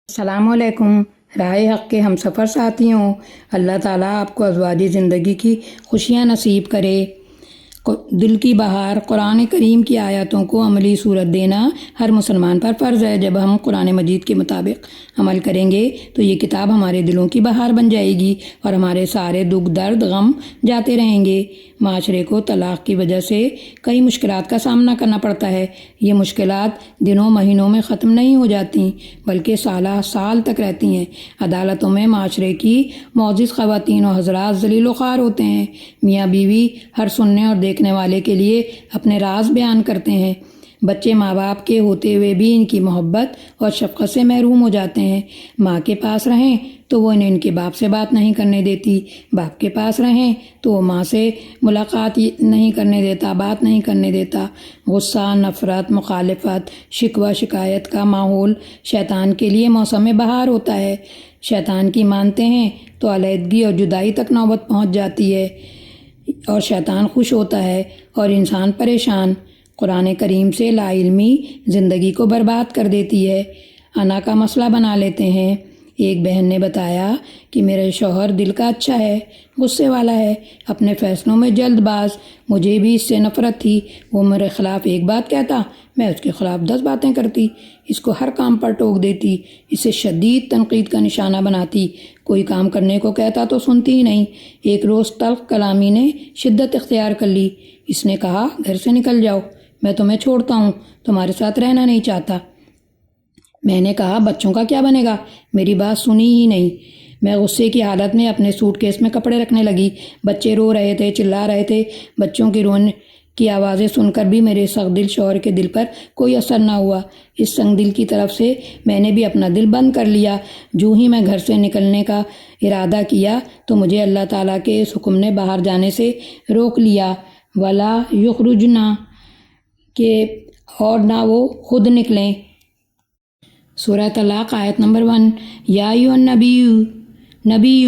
السلام علیکم راہ حق کے ہم سفر ساتھیوں، اللہ تعالیٰ آپ کو ازواجی زندگی کی خوشیاں نصیب کرے۔ دل کی بہار قرآن کریم کی آیاتوں کو عملی صورت دینا ہر مسلمان پر فرض ہے۔ جب ہم قرآن مجید کے مطابق عمل کریں گے تو یہ کتاب ہمارے دلوں کی بہار بن جائے گی اور ہمارے سارے دکھ درد غم جاتے رہیں گے۔ معاشرے کو طلاق کی وجہ سے کئی مشکلات کا سامنا کرنا پڑتا ہے۔ یہ مشکلات دنوں مہینوں میں ختم نہیں ہو جاتی بلکہ سالہ سال تک رہتی ہیں۔ عدالتوں میں معاشرے کی معزز خواتین و حضرات ذلیل و خوار ہوتے ہیں۔ میاں بیوی ہر سننے اور دیکھنے والے کے لیے اپنے راز بیان کرتے ہیں۔ بچے ماں باپ کے ہوتے ہوئے بھی ان کی محبت اور شفقت سے محروم ہو جاتے ہیں۔ ماں کے پاس رہیں تو وہ انہیں ان کے باپ سے بات نہیں کرنے دیتی، باپ کے پاس رہیں تو وہ ماں سے ملاقات نہیں کرنے دیتا، بات نہیں کرنے دیتا۔ غصہ، نفرت، مخالفت، شکوہ شکایت کا ماحول شیطان کے لیے موسم بہار ہوتا ہے۔ شیطان کی مانتے ہیں تو علیحدگی اور جدائی تک نوبت پہنچ جاتی ہے اور شیطان خوش ہوتا ہے اور انسان پریشان۔ قرآن کریم سے لا علمی زندگی کو برباد کر دیتی ہے۔ انا کا مسئلہ بنا لیتے ہیں۔ ایک بہن نے بتایا کہ میرا شوہر دل کا اچھا ہے، غصے والا ہے، اپنے فیصلوں میں جلد باز، مجھے بھی اس سے نفرت تھی۔ وہ میرے خلاف ایک بات کہتا، میں اس کے خلاف 10 باتیں کرتی، اس کو ہر کام پر ٹوک دیتی، اسے شدید تنقید کا نشانہ بناتی، کوئی کام کرنے کو کہتا تو سنتی ہی نہیں۔ ایک روز تلخ کلامی نے شدت اختیار کر لی۔ اس نے کہا، گھر سے نکل جاؤ، میں تمہیں چھوڑتا ہوں، تمہارے ساتھ رہنا نہیں چاہتا۔ میں نے کہا، بچوں کا کیا بنے گا؟ میری بات سنی ہی نہیں۔ میں غصے کی حالت میں اپنے سوٹ کیس میں کپڑے رکھنے لگی۔ بچے رو رہے تھے، چلا رہے تھے۔ بچوں کی رونے کی آوازیں سن کر بھی میرے سخت دل شوہر کے دل پر کوئی اثر نہ ہوا۔ اس سنگ دل کی طرف سے میں نے بھی اپنا دل بند کر لیا۔ جو ہی میں گھر سے نکلنے کا ارادہ کیا تو مجھے اللہ تعالیٰ کے اس حکم نے باہر جانے سے روک لیا، وَلَا يُخْرُجْنَا، کہ اور نہ وہ خود نکلیں۔ سورہ طلاق آیت نمبر 1۔ یا ایھا النبی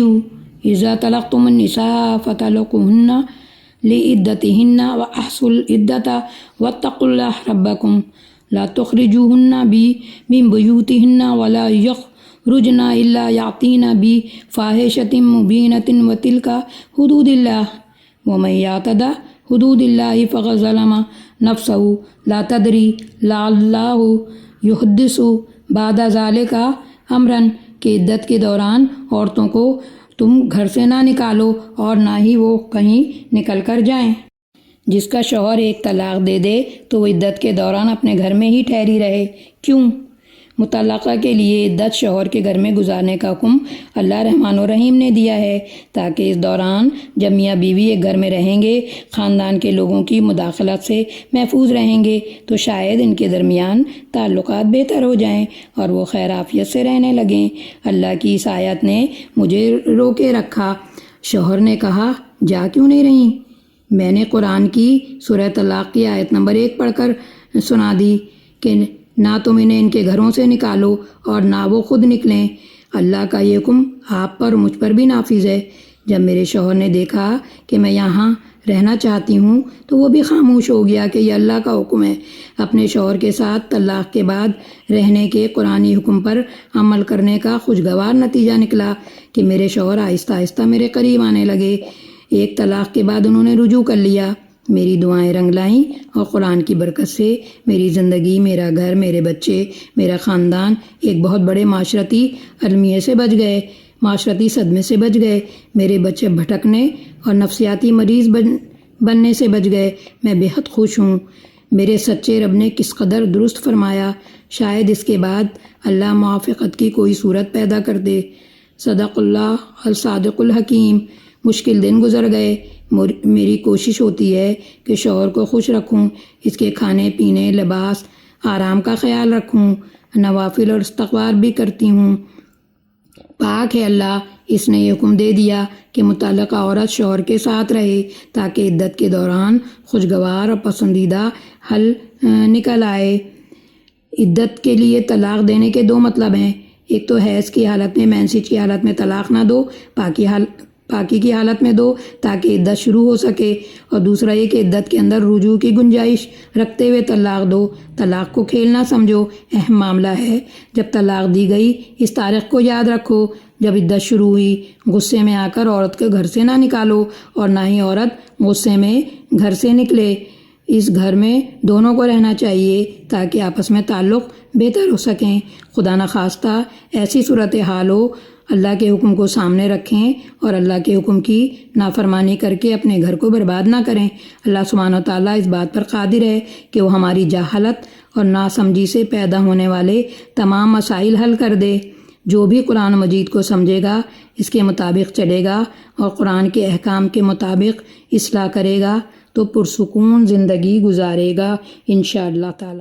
اذا طلقتم النساء فطلقوهن لعدتهن واحصوا العدة واتقوا الله ربكم لا تخرجوهن من بيوتهن ولا يخرجن الا يأتين بفاحشة مبينة وتلك حدود الله ومن يعتد حدود الله فقد ظلم نفسه لا تدري لعل الله يحدث بعد ذلك امرا، کہ عدت کے دوران عورتوں کو تم گھر سے نہ نکالو اور نہ ہی وہ کہیں نکل کر جائیں۔ جس کا شوہر ایک طلاق دے دے تو وہ عدت کے دوران اپنے گھر میں ہی ٹھہری رہے۔ کیوں؟ مطلقہ کے لیے عدت شوہر کے گھر میں گزارنے کا حکم اللہ رحمان و رحیم نے دیا ہے تاکہ اس دوران جب میاں بیوی ایک گھر میں رہیں گے، خاندان کے لوگوں کی مداخلت سے محفوظ رہیں گے تو شاید ان کے درمیان تعلقات بہتر ہو جائیں اور وہ خیر عافیت سے رہنے لگیں۔ اللہ کی اس آیت نے مجھے روکے رکھا۔ شوہر نے کہا، جا کیوں نہیں رہیں؟ میں نے قرآن کی سورہ طلاق کی آیت نمبر 1 پڑھ کر سنا دی کہ نہ تم انہیں ان کے گھروں سے نکالو اور نہ وہ خود نکلیں۔ اللہ کا یہ حکم آپ پر مجھ پر بھی نافذ ہے۔ جب میرے شوہر نے دیکھا کہ میں یہاں رہنا چاہتی ہوں تو وہ بھی خاموش ہو گیا کہ یہ اللہ کا حکم ہے۔ اپنے شوہر کے ساتھ طلاق کے بعد رہنے کے قرآنی حکم پر عمل کرنے کا خوشگوار نتیجہ نکلا کہ میرے شوہر آہستہ آہستہ میرے قریب آنے لگے۔ ایک طلاق کے بعد انہوں نے رجوع کر لیا۔ میری دعائیں رنگ لائیں اور قرآن کی برکت سے میری زندگی، میرا گھر، میرے بچے، میرا خاندان ایک بہت بڑے معاشرتی المیے سے بچ گئے، معاشرتی صدمے سے بچ گئے۔ میرے بچے بھٹکنے اور نفسیاتی مریض بننے سے بچ گئے۔ میں بے حد خوش ہوں۔ میرے سچے رب نے کس قدر درست فرمایا۔ شاید اس کے بعد اللہ موافقت کی کوئی صورت پیدا کر دے۔ صدق اللہ الصادق الحکیم۔ مشکل دن گزر گئے۔ میری کوشش ہوتی ہے کہ شوہر کو خوش رکھوں، اس کے کھانے پینے، لباس، آرام کا خیال رکھوں، نوافل اور استغفار بھی کرتی ہوں۔ پاک ہے اللہ، اس نے یہ حکم دے دیا کہ مطلقہ عورت شوہر کے ساتھ رہے تاکہ عدت کے دوران خوشگوار اور پسندیدہ حل نکل آئے۔ عدت کے لیے طلاق دینے کے 2 مطلب ہیں۔ ایک تو حیض کی حالت میں، مینسج کی حالت میں طلاق نہ دو، پاکی کی حالت میں دو تاکہ عدت شروع ہو سکے، اور دوسرا یہ کہ عدت کے اندر رجوع کی گنجائش رکھتے ہوئے طلاق دو۔ طلاق کو کھیل نہ سمجھو، اہم معاملہ ہے۔ جب طلاق دی گئی اس تاریخ کو یاد رکھو جب عدت شروع ہوئی۔ غصے میں آ کر عورت کو گھر سے نہ نکالو، اور نہ ہی عورت غصے میں گھر سے نکلے۔ اس گھر میں دونوں کو رہنا چاہیے تاکہ آپس میں تعلق بہتر ہو سکیں۔ خدا نخواستہ ایسی صورتحال ہو، اللہ کے حکم کو سامنے رکھیں اور اللہ کے حکم کی نافرمانی کر کے اپنے گھر کو برباد نہ کریں۔ اللہ سبحانہ و تعالیٰ اس بات پر قادر ہے کہ وہ ہماری جہالت اور ناسمجھی سے پیدا ہونے والے تمام مسائل حل کر دے۔ جو بھی قرآن مجید کو سمجھے گا، اس کے مطابق چلے گا اور قرآن کے احکام کے مطابق اصلاح کرے گا تو پرسکون زندگی گزارے گا انشاءاللہ تعالی۔